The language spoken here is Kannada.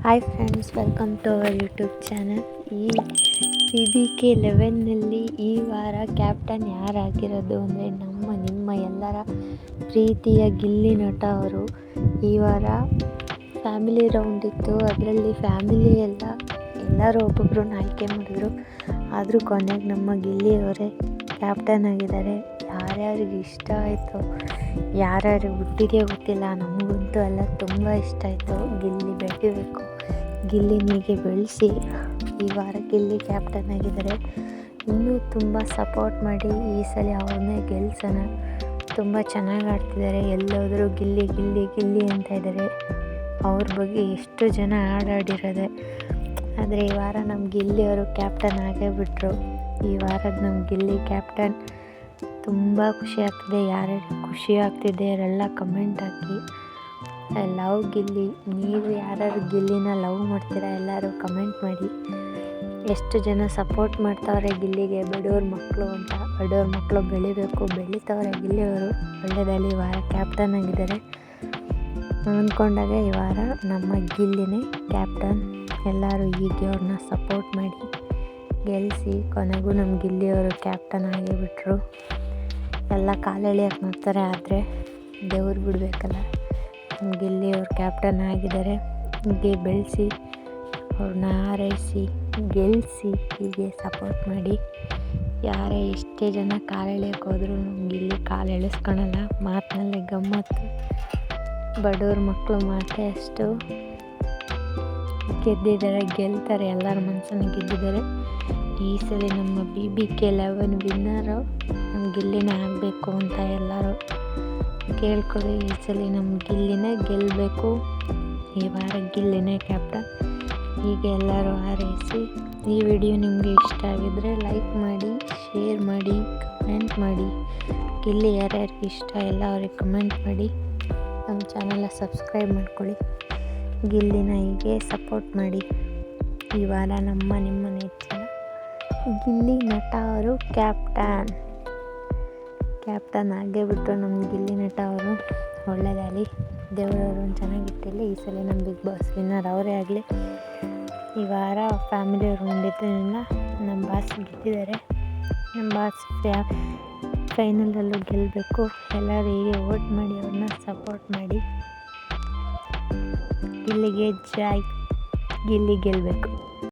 Hi friends, welcome to our YouTube channel. ಈ PBK11ನಲ್ಲಿ ಈ ವಾರ ಕ್ಯಾಪ್ಟನ್ ಯಾರಾಗಿರೋದು ಅಂದರೆ ನಿಮ್ಮ ಎಲ್ಲರ ಪ್ರೀತಿಯ ಗಿಲ್ಲಿ ನಟ ಅವರು. ಈ ವಾರ ಫ್ಯಾಮಿಲಿ ರೌಂಡ್ ಇತ್ತು. ಅದರಲ್ಲಿ ಫ್ಯಾಮಿಲಿ ಎಲ್ಲರೂ ಒಬ್ಬೊಬ್ಬರನ್ನ ಆಯ್ಕೆ ಮಾಡಿದ್ರು. ಆದರೂ ಕೊನೆಗೆ ನಮ್ಮ ಗಿಲ್ಲಿಯವರೇ ಕ್ಯಾಪ್ಟನ್ ಆಗಿದ್ದಾರೆ. ಯಾರ್ಯಾರಿಗೆ ಇಷ್ಟ ಆಯಿತು, ಯಾರ್ಯಾರಿಗೆ ಹುಟ್ಟಿದೆಯೋ ಗೊತ್ತಿಲ್ಲ, ನಮಗಂತೂ ಎಲ್ಲ ತುಂಬ ಇಷ್ಟ ಆಯಿತು. ಗಿಲ್ಲಿ ಬೆಳಿಬೇಕು, ಗಿಲ್ಲಿನಿಗೆ ಬೆಳೆಸಿ ಈ ವಾರ ಗಿಲ್ಲಿ ಕ್ಯಾಪ್ಟನ್ ಆಗಿದ್ದಾರೆ. ಇನ್ನೂ ತುಂಬ ಸಪೋರ್ಟ್ ಮಾಡಿ ಈ ಸಲ ಅವ್ರನ್ನೇ ಗೆಲ್ಸೋಣ. ತುಂಬ ಚೆನ್ನಾಗಿ ಆಡ್ತಿದ್ದಾರೆ. ಎಲ್ಲೋದರೂ ಗಿಲ್ಲಿ ಗಿಲ್ಲಿ ಗಿಲ್ಲಿ ಅಂತ ಇದ್ದಾರೆ. ಅವ್ರ ಬಗ್ಗೆ ಎಷ್ಟು ಜನ ಹಾಡಾಡಿರೋದೆ. ಆದರೆ ಈ ವಾರ ನಮ್ಮ ಗಿಲ್ಲಿಯವರು ಕ್ಯಾಪ್ಟನ್ ಆಗೇ ಬಿಟ್ಟರು. ಈ ವಾರದ ನಮ್ಮ ಗಿಲ್ಲಿ ಕ್ಯಾಪ್ಟನ್. ತುಂಬ ಖುಷಿ ಆಗ್ತಿದೆ. ಯಾರ್ಯಾರು ಖುಷಿ ಆಗ್ತಿದೆ ಅವರೆಲ್ಲ comment hockey. I love Gilli. ನೀವು ಯಾರ್ಯಾರು ಗಿಲ್ಲಿನ ಲವ್ ಮಾಡ್ತೀರಾ ಎಲ್ಲರೂ ಕಮೆಂಟ್ ಮಾಡಿ. ಎಷ್ಟು ಜನ ಸಪೋರ್ಟ್ ಮಾಡ್ತಾವ್ರೆ ಗಿಲ್ಲಿಗೆ, ಬಡವ್ರ ಮಕ್ಕಳು ಅಂತ. ಬಡವ್ರ ಮಕ್ಕಳು ಬೆಳಿಬೇಕು, ಬೆಳಿತಾವ್ರೆ ಗಿಲ್ಲಿಯವರು. ಒಳ್ಳೆಯದಲ್ಲಿ ಈ ವಾರ ಕ್ಯಾಪ್ಟನ್ ಆಗಿದ್ದಾರೆ. ಅಂದ್ಕೊಂಡಾಗ ಈ ವಾರ ನಮ್ಮ ಗಿಲ್ಲಿನೇ ಕ್ಯಾಪ್ಟನ್. ಎಲ್ಲರೂ ಹೀಗೆ ಅವ್ರನ್ನ ಸಪೋರ್ಟ್ ಮಾಡಿ ಗೆಲ್ಲಿಸಿ. ಕೊನೆಗೂ ನಮ್ಮ ಗಿಲ್ಲಿಯವರು ಕ್ಯಾಪ್ಟನ್ ಆಗೇ ಬಿಟ್ಟರು. ಎಲ್ಲ ಕಾಲೆಳೆಯಕ್ಕೆ ನೋಡ್ತಾರೆ, ಆದರೆ ದೇವ್ರು ಬಿಡಬೇಕಲ್ಲ. ನಮ್ಮ ಗಿಲ್ಲಿಯವರು ಕ್ಯಾಪ್ಟನ್ ಆಗಿದ್ದಾರೆ. ಹೀಗೆ ಬೆಳೆಸಿ, ಅವ್ರನ್ನ ಹಾರೈಸಿ ಗೆಲ್ಲಿಸಿ, ಹೀಗೆ ಸಪೋರ್ಟ್ ಮಾಡಿ. ಯಾರೇ ಎಷ್ಟೇ ಜನ ಕಾಲೆಳೆಯಕ್ಕೆ ಹೋದರೂ ನಮ್ಮ ಗಿಲ್ಲಿ ಕಾಲು ಎಳೆಸ್ಕೊಳಲ್ಲ. ಮಾತಿನಲ್ಲೇ ಗಮ್ಮತ್ತು. ಬಡವ್ರ ಮಕ್ಕಳು ಮಾತೇ ಅಷ್ಟು. ಗೆದ್ದಿದ್ದಾರೆ, ಗೆಲ್ತಾರೆ, ಎಲ್ಲರ ಮನಸ್ಸನ್ನು ಗೆದ್ದಿದ್ದಾರೆ. ಈ ಸಲ ನಮ್ಮ PBK11 ವಿನ್ನರು ನಮ್ಮ ಗಿಲ್ಲಿನೇ ಆಗಬೇಕು ಅಂತ ಎಲ್ಲರೂ ಕೇಳ್ಕೊಳ್ಳಿ. ಈ ಸಲ ನಮ್ಮ ಗಿಲ್ಲಿನೇ ಗೆಲ್ಲಬೇಕು. ಈ ವಾರ ಗಿಲ್ಲಿನೇ ಕ್ಯಾಪ್ಟನ್. ಹೀಗೆ ಎಲ್ಲರೂ ಹಾರೈಸಿ. ಈ ವಿಡಿಯೋ ನಿಮಗೆ ಇಷ್ಟ ಆಗಿದ್ದರೆ ಲೈಕ್ ಮಾಡಿ, ಶೇರ್ ಮಾಡಿ, ಕಮೆಂಟ್ ಮಾಡಿ. ಗಿಲ್ಲಿ ಯಾರ್ಯಾರಿಗೆ ಇಷ್ಟ ಎಲ್ಲ ಅವ್ರಿಗೆ ಕಮೆಂಟ್ ಮಾಡಿ. ನಮ್ಮ ಚಾನಲ್ನ ಸಬ್ಸ್ಕ್ರೈಬ್ ಮಾಡ್ಕೊಳ್ಳಿ. ಗಿಲ್ಲಿನ ಹೀಗೆ ಸಪೋರ್ಟ್ ಮಾಡಿ. ಈ ವಾರ ನಿಮ್ಮ ನೆಚ್ಚಿನ ಗಿಲ್ಲಿ ನಟ ಅವರು ಕ್ಯಾಪ್ಟನ್ ಆಗೇ ಬಿಟ್ಟರು. ನಮ್ಮ ಗಿಲ್ಲಿ ನಟ ಅವರು. ಒಳ್ಳೆಯದಾಗಲಿ, ದೇವರವ್ರನ್ನ ಚೆನ್ನಾಗಿಟ್ಟಿರಲಿ. ಈ ಸಲ ನಮ್ಮ ಬಿಗ್ ಬಾಸ್ ವಿನ್ನರ್ ಅವರೇ ಆಗಲಿ. ಈ ವಾರ ಫ್ಯಾಮಿಲಿ ರೌಂಡ್ ಇದ್ದರಿಂದ ನಮ್ಮ ಬಾಸ್ ಗೆದ್ದಿದ್ದಾರೆ. ನಮ್ಮ ಬಾಸ್ ಫೈನಲಲ್ಲೂ ಗೆಲ್ಲಬೇಕು. ಎಲ್ಲರೂ ಹೀಗೆ ವೋಟ್ ಮಾಡಿ, ಅವ್ರನ್ನ ಸಪೋರ್ಟ್ ಮಾಡಿ. ಗಿಲ್ಲಿಗೆ ಜೈ. ಗಿಲ್ಲಿ ಗೆಲ್ಲಬೇಕು.